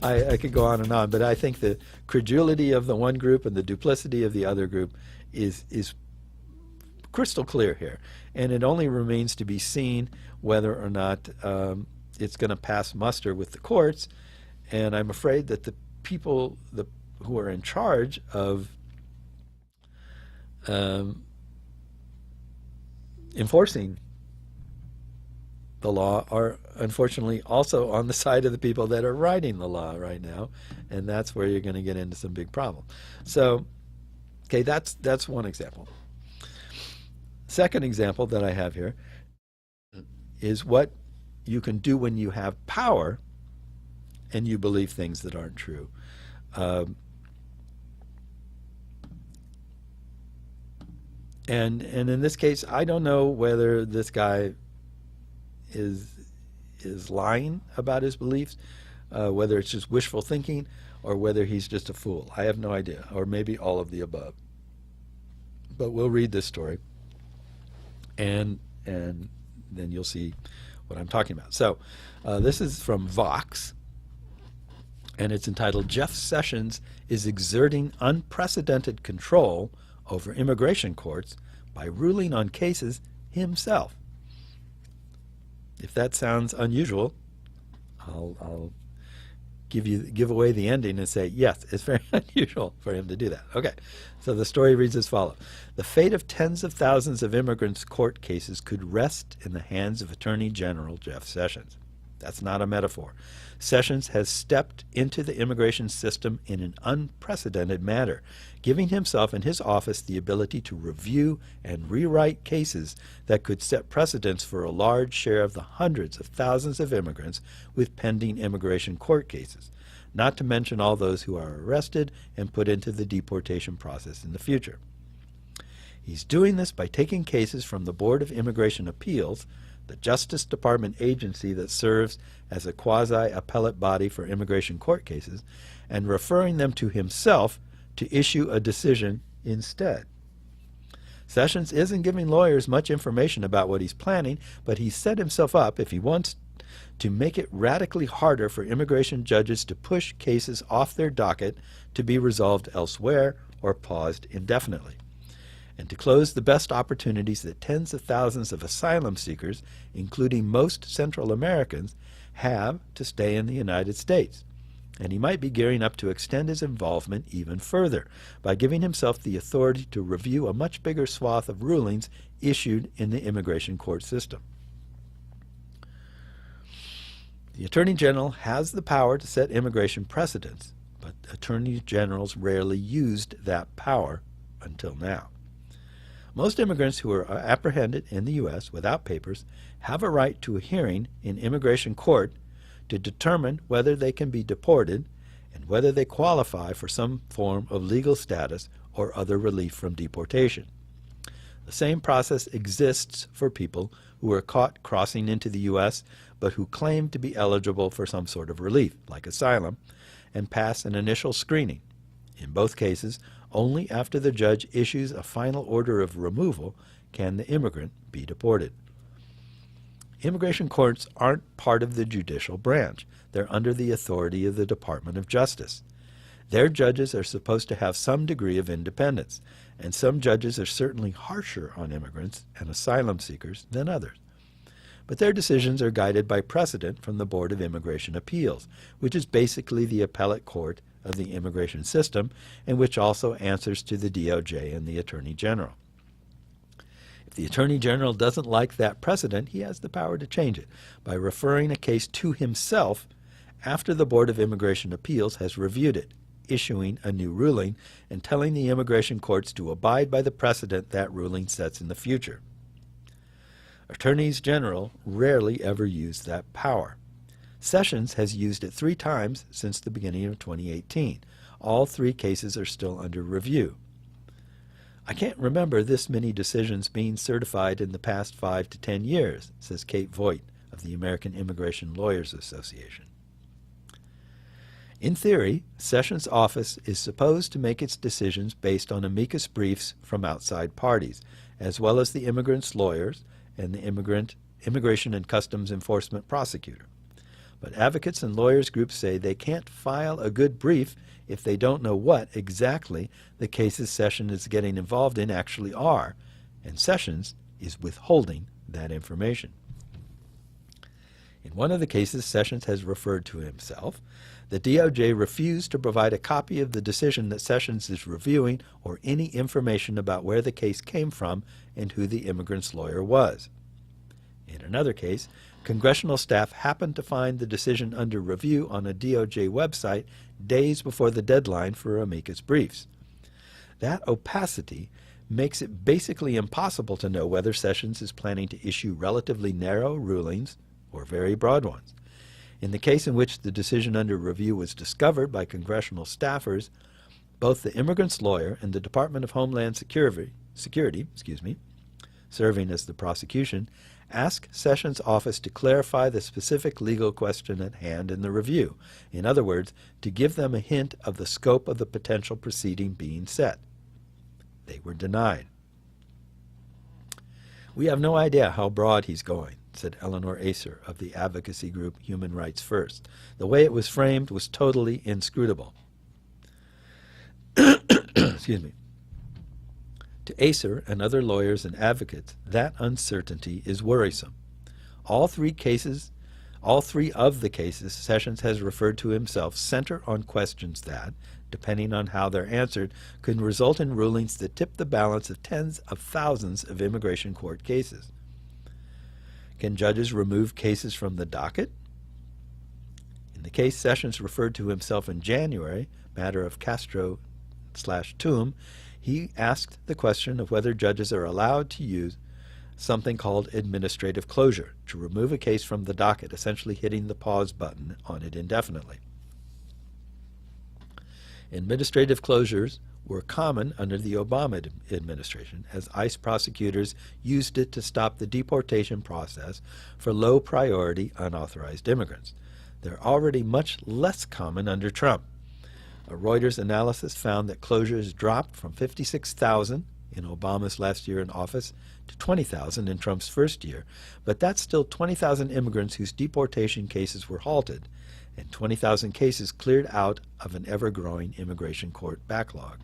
I could go on, but I think the credulity of the one group and the duplicity of the other group is crystal clear here. And it only remains to be seen whether or not it's going to pass muster with the courts. And I'm afraid that the people who are in charge of enforcing the law are unfortunately also on the side of the people that are writing the law right now, and that's where you're going to get into some big problems. So, okay, that's one example. Second example that I have here is what you can do when you have power and you believe things that aren't true. And in this case, I don't know whether this guy is lying about his beliefs, whether it's just wishful thinking, or whether he's just a fool. I have no idea, or maybe all of the above. But we'll read this story, and then you'll see what I'm talking about. So this is from Vox, and it's entitled, "Jeff Sessions is exerting unprecedented control over immigration courts by ruling on cases himself." If that sounds unusual, I'll give away the ending and say, yes, it's very unusual for him to do that. Okay, so the story reads as follows. The fate of tens of thousands of immigrants' court cases could rest in the hands of Attorney General Jeff Sessions. That's not a metaphor. Sessions has stepped into the immigration system in an unprecedented manner, giving himself and his office the ability to review and rewrite cases that could set precedents for a large share of the hundreds of thousands of immigrants with pending immigration court cases, not to mention all those who are arrested and put into the deportation process in the future. He's doing this by taking cases from the Board of Immigration Appeals, the Justice Department agency that serves as a quasi-appellate body for immigration court cases, and referring them to himself to issue a decision instead. Sessions isn't giving lawyers much information about what he's planning, but he's set himself up, if he wants, to make it radically harder for immigration judges to push cases off their docket to be resolved elsewhere or paused indefinitely, and to close the best opportunities that tens of thousands of asylum seekers, including most Central Americans, have to stay in the United States. And he might be gearing up to extend his involvement even further by giving himself the authority to review a much bigger swath of rulings issued in the immigration court system. The Attorney General has the power to set immigration precedents, but Attorney Generals rarely used that power until now. Most immigrants who are apprehended in the U.S. without papers have a right to a hearing in immigration court to determine whether they can be deported and whether they qualify for some form of legal status or other relief from deportation. The same process exists for people who are caught crossing into the U.S. but who claim to be eligible for some sort of relief, like asylum, and pass an initial screening. In both cases, only after the judge issues a final order of removal can the immigrant be deported. Immigration courts aren't part of the judicial branch. They're under the authority of the Department of Justice. Their judges are supposed to have some degree of independence, and some judges are certainly harsher on immigrants and asylum seekers than others. But their decisions are guided by precedent from the Board of Immigration Appeals, which is basically the appellate court of the immigration system, and which also answers to the DOJ and the Attorney General. If the Attorney General doesn't like that precedent, he has the power to change it by referring a case to himself after the Board of Immigration Appeals has reviewed it, issuing a new ruling, and telling the immigration courts to abide by the precedent that ruling sets in the future. Attorneys General rarely ever use that power. Sessions has used it 3 times since the beginning of 2018. All 3 cases are still under review. I can't remember this many decisions being certified in the past 5 to 10 years, says Kate Voigt of the American Immigration Lawyers Association. In theory, Sessions' office is supposed to make its decisions based on amicus briefs from outside parties, as well as the immigrants' lawyers and the Immigration and Customs Enforcement prosecutor. But advocates and lawyers groups say they can't file a good brief if they don't know what exactly the cases Sessions is getting involved in actually are, and Sessions is withholding that information. In one of the cases Sessions has referred to himself, the DOJ refused to provide a copy of the decision that Sessions is reviewing or any information about where the case came from and who the immigrant's lawyer was. In another case, congressional staff happened to find the decision under review on a DOJ website days before the deadline for amicus briefs. That opacity makes it basically impossible to know whether Sessions is planning to issue relatively narrow rulings or very broad ones. In the case in which the decision under review was discovered by congressional staffers, both the immigrant's lawyer and the Department of Homeland Security, serving as the prosecution, asked Sessions' office to clarify the specific legal question at hand in the review. In other words, to give them a hint of the scope of the potential proceeding being set. They were denied. "We have no idea how broad he's going," said Eleanor Acer of the advocacy group Human Rights First. "The way it was framed was totally inscrutable." Excuse me. To Acer and other lawyers and advocates, that uncertainty is worrisome. All three of the cases Sessions has referred to himself center on questions that, depending on how they're answered, could result in rulings that tip the balance of tens of thousands of immigration court cases. Can judges remove cases from the docket? In the case Sessions referred to himself in January, matter of Castro/Toom, he asked the question of whether judges are allowed to use something called administrative closure to remove a case from the docket, essentially hitting the pause button on it indefinitely. Administrative closures were common under the Obama administration, as ICE prosecutors used it to stop the deportation process for low-priority unauthorized immigrants. They're already much less common under Trump. A Reuters analysis found that closures dropped from 56,000 in Obama's last year in office to 20,000 in Trump's first year, but that's still 20,000 immigrants whose deportation cases were halted, and 20,000 cases cleared out of an ever-growing immigration court backlog.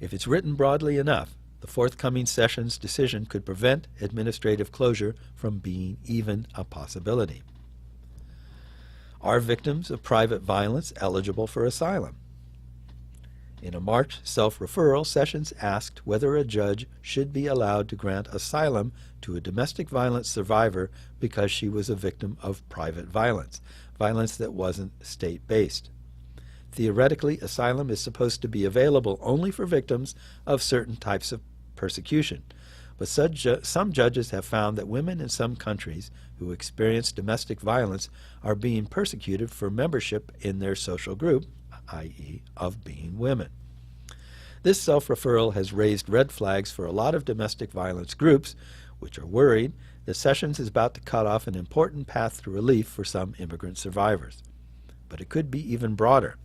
If it's written broadly enough, the forthcoming Sessions decision could prevent administrative closure from being even a possibility. Are victims of private violence eligible for asylum? In a March self-referral, Sessions asked whether a judge should be allowed to grant asylum to a domestic violence survivor because she was a victim of private violence, violence that wasn't state-based. Theoretically, asylum is supposed to be available only for victims of certain types of persecution. But some judges have found that women in some countries who experience domestic violence are being persecuted for membership in their social group, i.e., of being women. This self-referral has raised red flags for a lot of domestic violence groups, which are worried that Sessions is about to cut off an important path to relief for some immigrant survivors. But it could be even broader.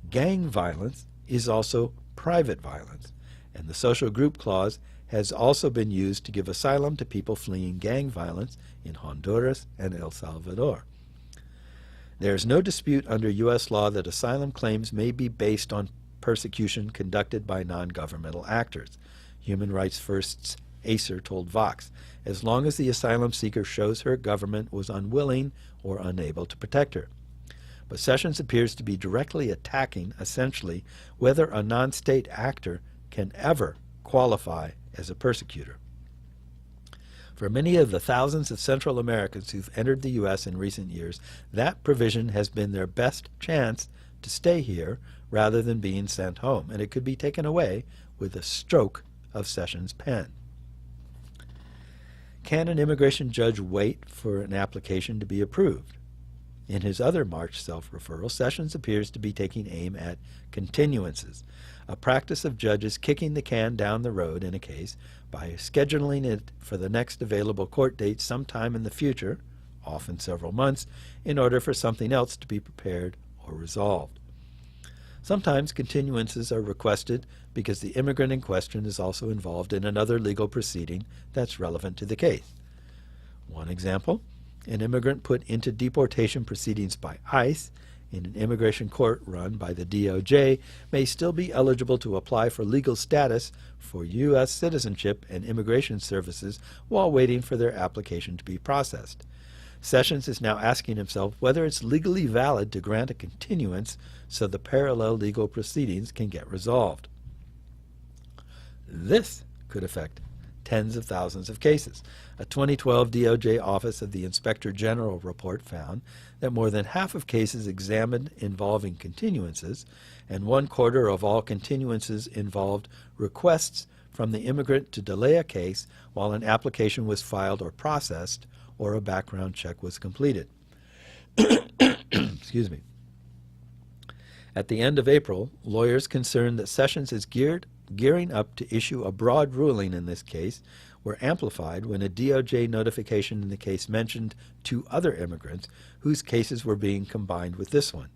Gang violence is also private violence, and the social group clause has also been used to give asylum to people fleeing gang violence in Honduras and El Salvador. There is no dispute under U.S. law that asylum claims may be based on persecution conducted by non-governmental actors. Human Rights First's Acer told Vox, as long as the asylum seeker shows her government was unwilling or unable to protect her. But Sessions appears to be directly attacking, essentially, whether a non-state actor can ever qualify as a persecutor. For many of the thousands of Central Americans who've entered the U.S. in recent years, that provision has been their best chance to stay here rather than being sent home, and it could be taken away with a stroke of Sessions' pen. Can an immigration judge wait for an application to be approved? In his other March self-referral, Sessions appears to be taking aim at continuances, a practice of judges kicking the can down the road in a case by scheduling it for the next available court date sometime in the future, often several months, in order for something else to be prepared or resolved. Sometimes continuances are requested because the immigrant in question is also involved in another legal proceeding that's relevant to the case. One example, An immigrant put into deportation proceedings by ICE in an immigration court run by the DOJ may still be eligible to apply for legal status for U.S. citizenship and immigration services while waiting for their application to be processed. Sessions is now asking himself whether it's legally valid to grant a continuance so the parallel legal proceedings can get resolved. This could affect tens of thousands of cases. A 2012 DOJ Office of the Inspector General report found that more than half of cases examined involving continuances, and 1/4 of all continuances involved requests from the immigrant to delay a case while an application was filed or processed or a background check was completed. Excuse me. At the end of April, lawyers concerned that Sessions is gearing up to issue a broad ruling in this case were amplified when a DOJ notification in the case mentioned 2 other immigrants whose cases were being combined with this one,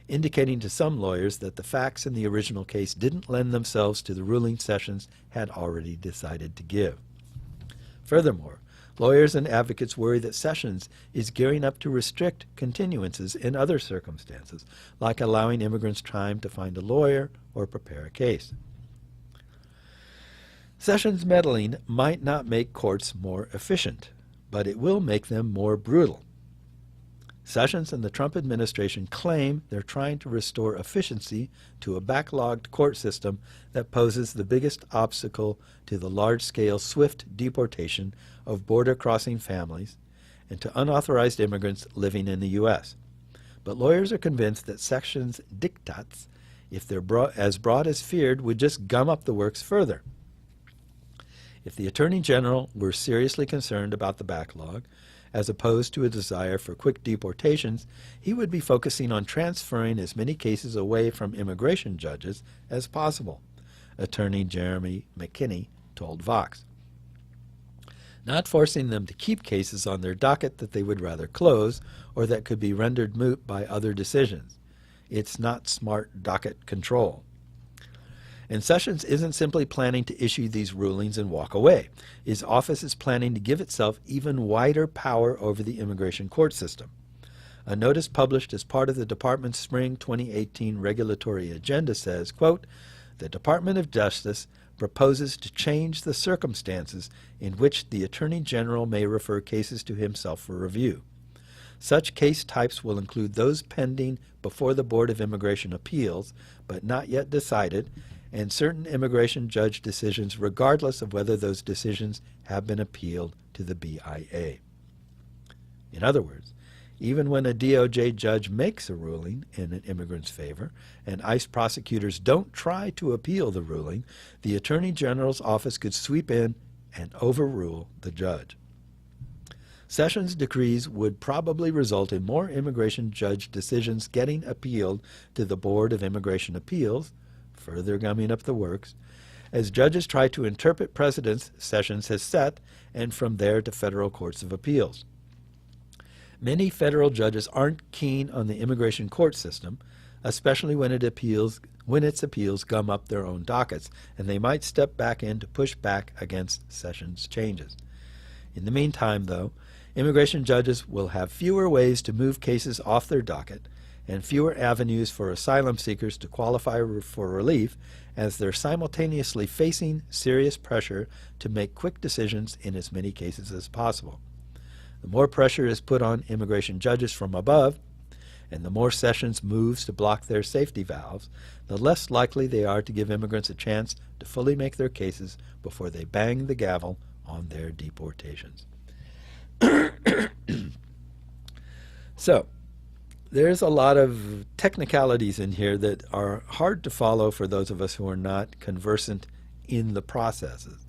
indicating to some lawyers that the facts in the original case didn't lend themselves to the ruling Sessions had already decided to give. Furthermore, lawyers and advocates worry that Sessions is gearing up to restrict continuances in other circumstances, like allowing immigrants time to find a lawyer or prepare a case. Sessions' meddling might not make courts more efficient, but it will make them more brutal. Sessions and the Trump administration claim they're trying to restore efficiency to a backlogged court system that poses the biggest obstacle to the large-scale, swift deportation of border-crossing families and to unauthorized immigrants living in the U.S. But lawyers are convinced that Sessions' diktats, if they're as broad as feared, would just gum up the works further. If the Attorney General were seriously concerned about the backlog, as opposed to a desire for quick deportations, he would be focusing on transferring as many cases away from immigration judges as possible, Attorney Jeremy McKinney told Vox. Not forcing them to keep cases on their docket that they would rather close or that could be rendered moot by other decisions. It's not smart docket control. And Sessions isn't simply planning to issue these rulings and walk away. His office is planning to give itself even wider power over the immigration court system. A notice published as part of the department's spring 2018 regulatory agenda says, quote, "The Department of Justice proposes to change the circumstances in which the Attorney General may refer cases to himself for review. Such case types will include those pending before the Board of Immigration Appeals, but not yet decided, and certain immigration judge decisions regardless of whether those decisions have been appealed to the BIA." In other words, even when a DOJ judge makes a ruling in an immigrant's favor and ICE prosecutors don't try to appeal the ruling, the Attorney General's office could sweep in and overrule the judge. Sessions' decrees would probably result in more immigration judge decisions getting appealed to the Board of Immigration Appeals, further gumming up the works, as judges try to interpret precedents Sessions has set and from there to federal courts of appeals. Many federal judges aren't keen on the immigration court system, especially when its appeals gum up their own dockets, and they might step back in to push back against Sessions' changes. In the meantime, though, immigration judges will have fewer ways to move cases off their docket and fewer avenues for asylum seekers to qualify for relief, as they're simultaneously facing serious pressure to make quick decisions in as many cases as possible. The more pressure is put on immigration judges from above, and the more Sessions moves to block their safety valves, the less likely they are to give immigrants a chance to fully make their cases before they bang the gavel on their deportations. So, there's a lot of technicalities in here that are hard to follow for those of us who are not conversant in the processes.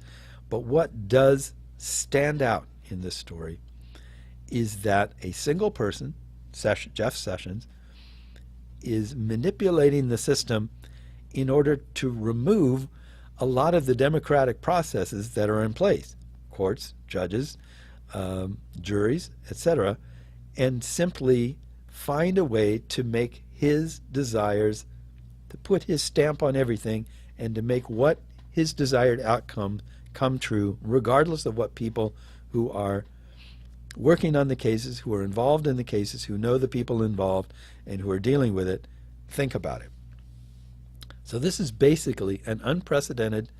But what does stand out in this story is that a single person, Jeff Sessions, is manipulating the system in order to remove a lot of the democratic processes that are in place, courts, judges, juries, etc., and simply find a way to make his desires, to put his stamp on everything, and to make what his desired outcome come true, regardless of what people who are working on the cases, who are involved in the cases, who know the people involved, and who are dealing with it, think about it. So this is basically an unprecedented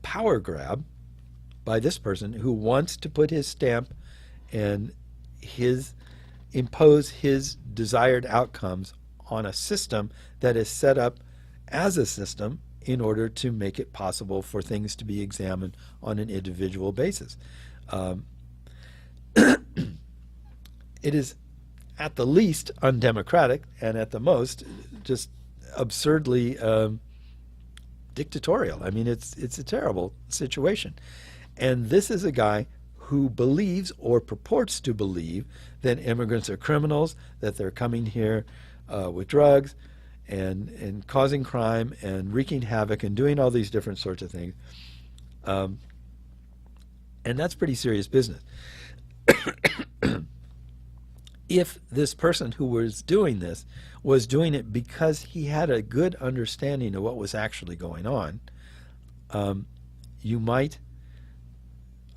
power grab by this person who wants to put his stamp and impose his desired outcomes on a system that is set up as a system in order to make it possible for things to be examined on an individual basis. It is at the least undemocratic, and at the most just absurdly dictatorial. I mean, it's a terrible situation. And this is a guy who believes or purports to believe that immigrants are criminals, that they're coming here with drugs and causing crime and wreaking havoc and doing all these different sorts of things. And that's pretty serious business. If this person who was doing this was doing it because he had a good understanding of what was actually going on, you might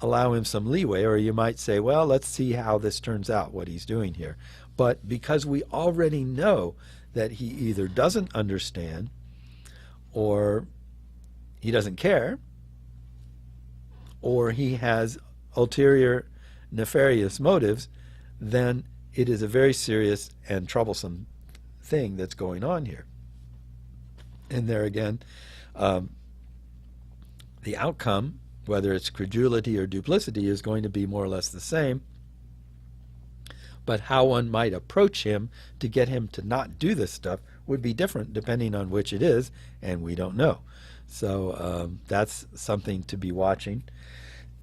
allow him some leeway, or you might say, well, let's see how this turns out, what he's doing here. But because we already know that he either doesn't understand or he doesn't care, or he has ulterior nefarious motives, then it is a very serious and troublesome thing that's going on here. And there again, the outcome, whether it's credulity or duplicity, is going to be more or less the same. But how one might approach him to get him to not do this stuff would be different depending on which it is, and we don't know. So that's something to be watching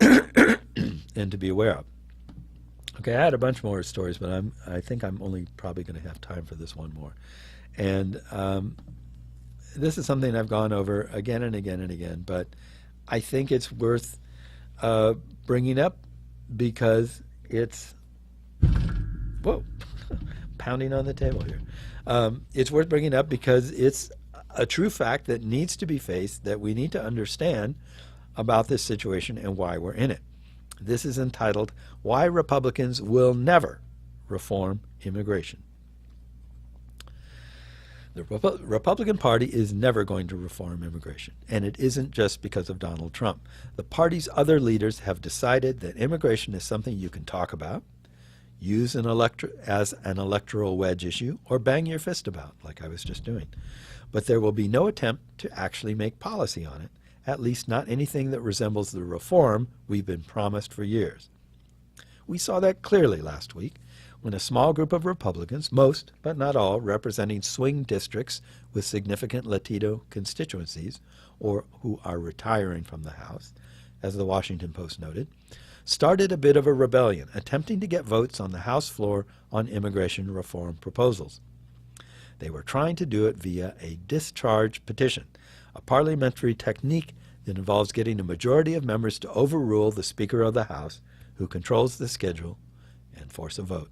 and to be aware of. Okay, I had a bunch more stories, but I think I'm only probably going to have time for this one more. And this is something I've gone over again and again and again, but I think it's worth bringing up because it's, whoa, pounding on the table here. It's worth bringing up because it's a true fact that needs to be faced, that we need to understand about this situation and why we're in it. This is entitled, Why Republicans Will Never Reform Immigration. The Republican Party is never going to reform immigration, and it isn't just because of Donald Trump. The party's other leaders have decided that immigration is something you can talk about, use as an electoral wedge issue, or bang your fist about, like I was just doing. But there will be no attempt to actually make policy on it, at least not anything that resembles the reform we've been promised for years. We saw that clearly last week when a small group of Republicans, most but not all, representing swing districts with significant Latino constituencies, or who are retiring from the House, as the Washington Post noted, started a bit of a rebellion, attempting to get votes on the House floor on immigration reform proposals. They were trying to do it via a discharge petition, a parliamentary technique that involves getting a majority of members to overrule the Speaker of the House, who controls the schedule, and force a vote.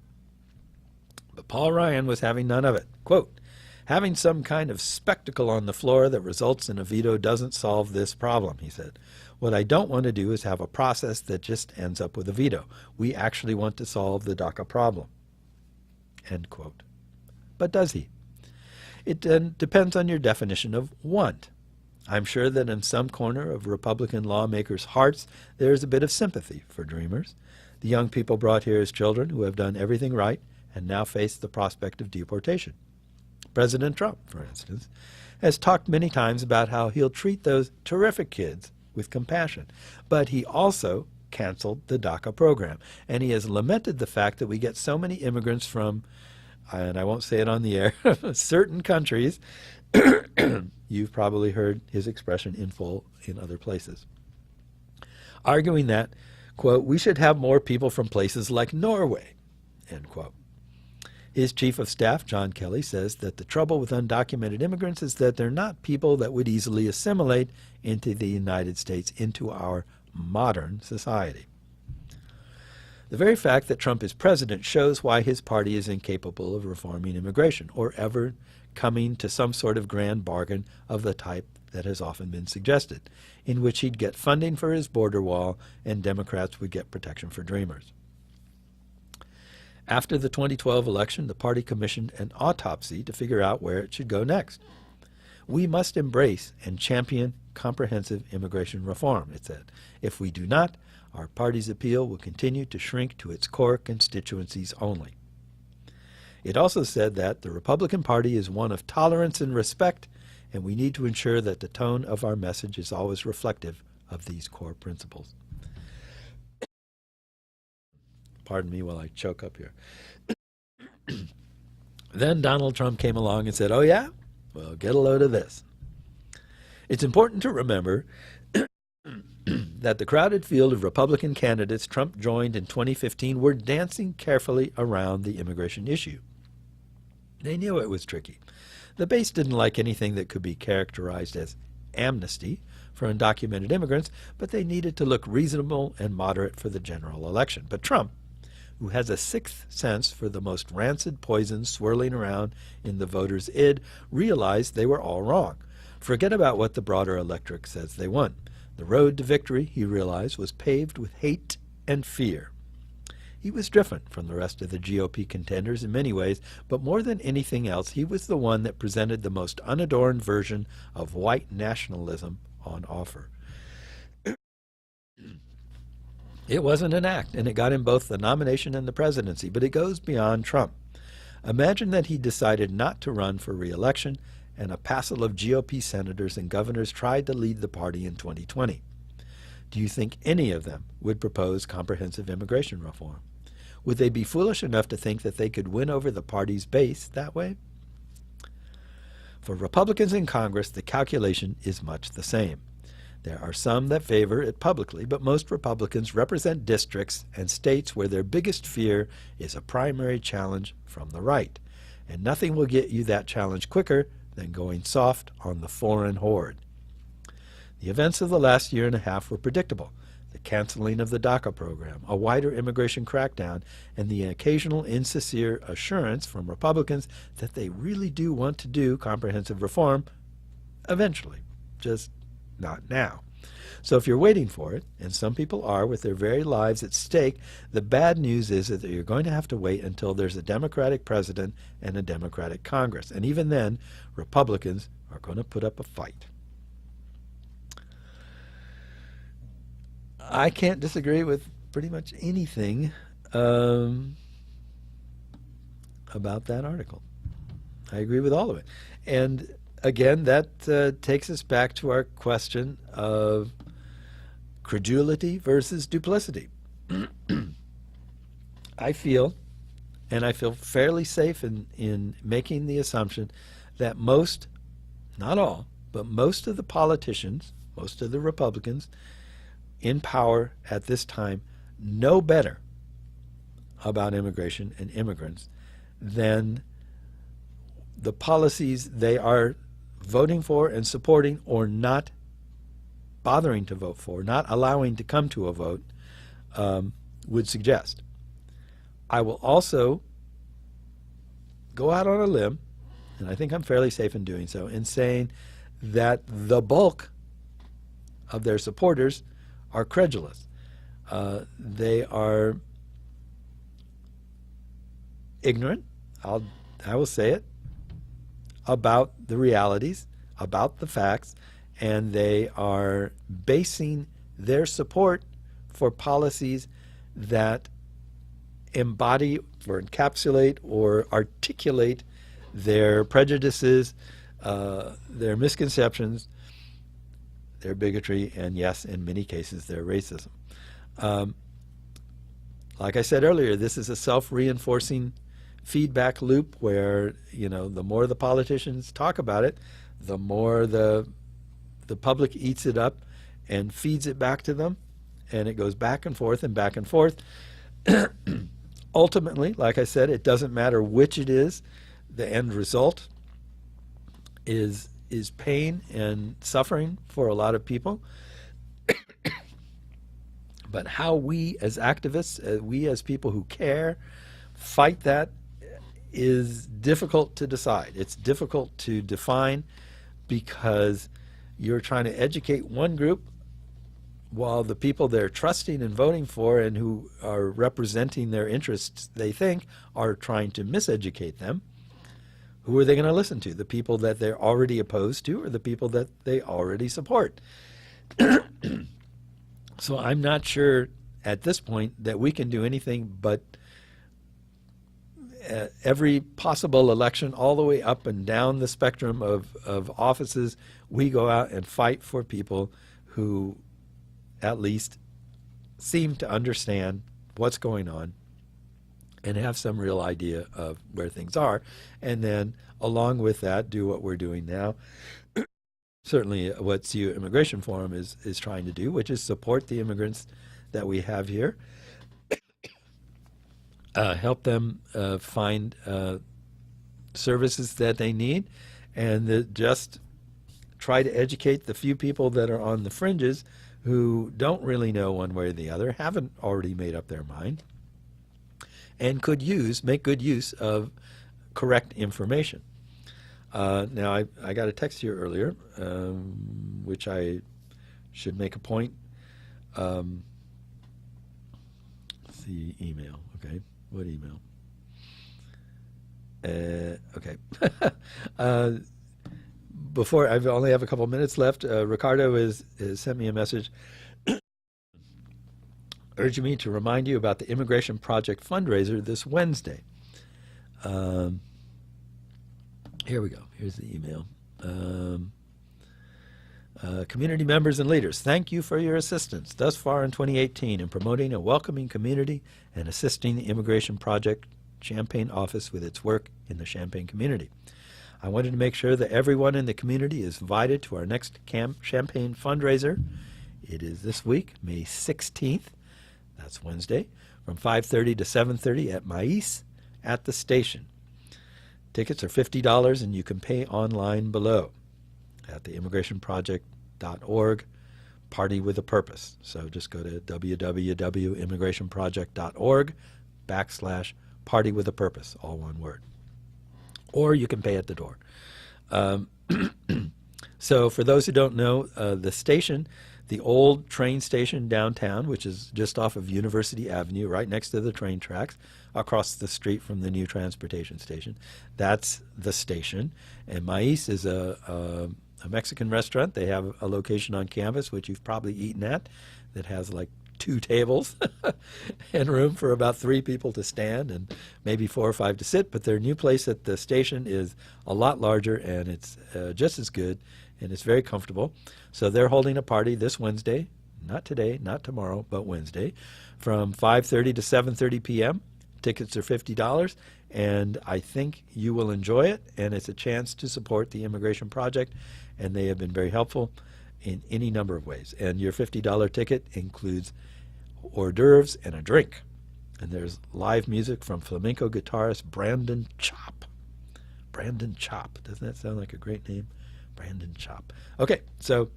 But Paul Ryan was having none of it. Quote, having some kind of spectacle on the floor that results in a veto doesn't solve this problem, he said. What I don't want to do is have a process that just ends up with a veto. We actually want to solve the DACA problem. End quote. But does he? It depends on your definition of want. I'm sure that in some corner of Republican lawmakers' hearts there is a bit of sympathy for dreamers, the young people brought here as children who have done everything right and now face the prospect of deportation. President Trump, for instance, has talked many times about how he'll treat those terrific kids with compassion, but he also canceled the DACA program, and he has lamented the fact that we get so many immigrants from, and I won't say it on the air, certain countries. You've probably heard his expression in full in other places. Arguing that, quote, we should have more people from places like Norway, end quote. His chief of staff, John Kelly, says that the trouble with undocumented immigrants is that they're not people that would easily assimilate into the United States, into our modern society. The very fact that Trump is president shows why his party is incapable of reforming immigration or ever coming to some sort of grand bargain of the type that has often been suggested, in which he'd get funding for his border wall and Democrats would get protection for dreamers. After the 2012 election, the party commissioned an autopsy to figure out where it should go next. We must embrace and champion comprehensive immigration reform, it said. If we do not, our party's appeal will continue to shrink to its core constituencies only. It also said that the Republican Party is one of tolerance and respect, and we need to ensure that the tone of our message is always reflective of these core principles. Pardon me while I choke up here. Then Donald Trump came along and said, oh yeah? Well, get a load of this. It's important to remember that the crowded field of Republican candidates Trump joined in 2015 were dancing carefully around the immigration issue. They knew it was tricky. The base didn't like anything that could be characterized as amnesty for undocumented immigrants, but they needed to look reasonable and moderate for the general election. But Trump, who has a sixth sense for the most rancid poison swirling around in the voters' id, realized they were all wrong. Forget about what the broader electorate says they want. The road to victory, he realized, was paved with hate and fear. He was different from the rest of the GOP contenders in many ways, but more than anything else, he was the one that presented the most unadorned version of white nationalism on offer. It wasn't an act, and it got him both the nomination and the presidency, but it goes beyond Trump. Imagine that he decided not to run for re-election, and a passel of GOP senators and governors tried to lead the party in 2020. Do you think any of them would propose comprehensive immigration reform? Would they be foolish enough to think that they could win over the party's base that way? For Republicans in Congress, the calculation is much the same. There are some that favor it publicly, but most Republicans represent districts and states where their biggest fear is a primary challenge from the right. And nothing will get you that challenge quicker than going soft on the foreign horde. The events of the last year and a half were predictable. The canceling of the DACA program, a wider immigration crackdown, and the occasional insincere assurance from Republicans that they really do want to do comprehensive reform eventually, just not now. So if you're waiting for it, and some people are with their very lives at stake, the bad news is that you're going to have to wait until there's a Democratic president and a Democratic Congress. And even then, Republicans are going to put up a fight. I can't disagree with pretty much anything about that article. I agree with all of it. And again, that takes us back to our question of credulity versus duplicity. I feel fairly safe in making the assumption that most, not all, but most of the politicians, most of the Republicans in power at this time know better about immigration and immigrants than the policies they are voting for and supporting, or not bothering to vote for, not allowing to come to a vote, would suggest. I will also go out on a limb, and I think I'm fairly safe in doing so, in saying that the bulk of their supporters are credulous. They are ignorant, I will say it, about the realities, about the facts, and they are basing their support for policies that embody or encapsulate or articulate their prejudices, their misconceptions, their bigotry, and yes, in many cases, their racism. Like I said earlier, this is a self-reinforcing feedback loop where, you know, the more the politicians talk about it, the more the public eats it up and feeds it back to them, and it goes back and forth and back and forth. Ultimately, like I said, it doesn't matter which it is. The end result is pain and suffering for a lot of people. But how we as activists, we as people who care, fight that is difficult to decide. It's difficult to define because you're trying to educate one group while the people they're trusting and voting for and who are representing their interests, they think, are trying to miseducate them, who are they going to listen to? The people that they're already opposed to or the people that they already support? So I'm not sure at this point that we can do anything but every possible election, all the way up and down the spectrum of offices, we go out and fight for people who at least seem to understand what's going on and have some real idea of where things are. And then along with that, do what we're doing now. Certainly what CU Immigration Forum is trying to do, which is support the immigrants that we have here. Help them find services that they need, and just try to educate the few people that are on the fringes who don't really know one way or the other, haven't already made up their mind, and could make good use of correct information. Now, I got a text here earlier, which I should make a point. Let's see, email, okay. What email? Okay. Before, I only have a couple minutes left. Ricardo has sent me a message urging me to remind you about the Immigration Project fundraiser this Wednesday. Here we go. Here's the email. Community members and leaders, thank you for your assistance thus far in 2018 in promoting a welcoming community and assisting the Immigration Project Champaign office with its work in the Champaign community. I wanted to make sure that everyone in the community is invited to our next Champaign fundraiser. It is this week, May 16th. That's Wednesday, from 5:30 to 7:30 at Mais at the station. Tickets are $50 and you can pay online below at the immigrationproject.org, Party with a Purpose. So just go to www.immigrationproject.org/Party with a Purpose, all one word. Or you can pay at the door. So for those who don't know, the station, the old train station downtown, which is just off of University Avenue, right next to the train tracks, across the street from the new transportation station, that's the station. And Mais is a Mexican restaurant. They have a location on campus, which you've probably eaten at, that has like 2 tables and room for about 3 people to stand and maybe 4 or 5 to sit. But their new place at the station is a lot larger, and it's just as good, and it's very comfortable. So they're holding a party this Wednesday, not today, not tomorrow, but Wednesday, from 5:30 to 7:30 p.m. Tickets are $50, and I think you will enjoy it, and it's a chance to support the Immigration Project, and they have been very helpful in any number of ways. And your $50 ticket includes hors d'oeuvres and a drink. And there's live music from flamenco guitarist Brandon Chop. Brandon Chop. Doesn't that sound like a great name? Brandon Chop. Okay, so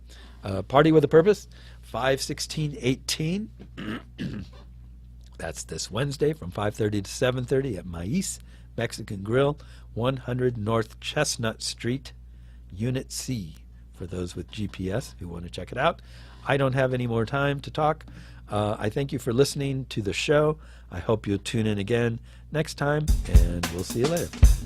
Party with a Purpose, 5/16/18. That's this Wednesday from 5:30 to 7:30 at Mais Mexican Grill, 100 North Chestnut Street, Unit C, for those with GPS who want to check it out. I don't have any more time to talk. I thank you for listening to the show. I hope you'll tune in again next time, and we'll see you later.